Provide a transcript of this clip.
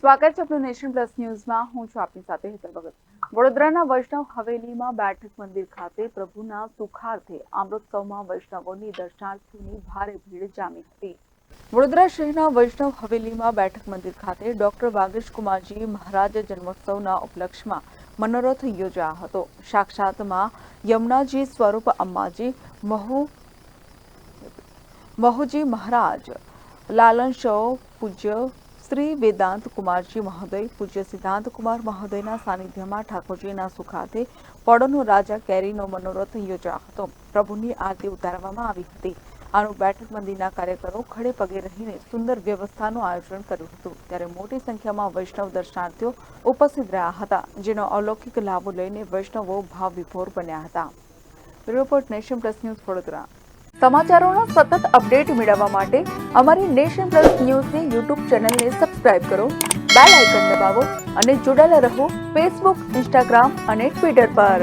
સ્વાગત છે આપનું નેશન પ્લસ ન્યૂઝમાં. હું છું આપની સાથે હેતલ ભગત. વડોદરાના વૈષ્ણવ હવેલીમાં બેઠક મંદિર ખાતે પ્રભુના સુખાર્થે અમૃતસરમાં વૈષ્ણવોની દર્શનાર્થીઓની ભારે ભીડ જામી હતી. વડોદરા શહેરના વૈષ્ણવ હવેલીમાં બેઠક મંદિર ખાતે ડોક્ટર વાગીશ કુમારજી મહારાજ જન્મોત્સવના ઉપલક્ષમાં મનોરથ યોજાયો હતો. સાક્ષાતમાં યમુનાજી સ્વરૂપ અંબાજી મહુજી મહારાજ લાલન શો પૂજ્ય શ્રી વેદાંત કુમારજી મહોદય પૂજ્ય સિદ્ધાંત કુમાર મહોદયના સાનિધ્યમાં ઠાકોરજીના સુખાર્થે પડોનો રાજા કેરીનો મનોરથ યોજાયો હતો. પ્રભુની આરતી ઉતારવામાં આવી હતી. આનું બેઠક મંદિરના કાર્યકરો ખડે પગે રહીને સુંદર વ્યવસ્થાનું આયોજન કર્યું હતું. ત્યારે મોટી સંખ્યામાં વૈષ્ણવ દર્શનાર્થીઓ ઉપસ્થિત રહ્યા હતા, જેનો અલૌકિક લાભો લઈને વૈષ્ણવો ભાવ વિભોર બન્યા હતા. Report Nation Plus News Vadodara. સમાચારોના સતત અપડેટ મેળવવા માટે અમારી નેશન પ્લસ ન્યૂઝની યુટ્યુબ ચેનલને સબસ્ક્રાઇબ કરો, બેલ આઇકન દબાવો અને જોડાયેલા રહો ફેસબુક, ઇન્સ્ટાગ્રામ અને ટ્વિટર પર.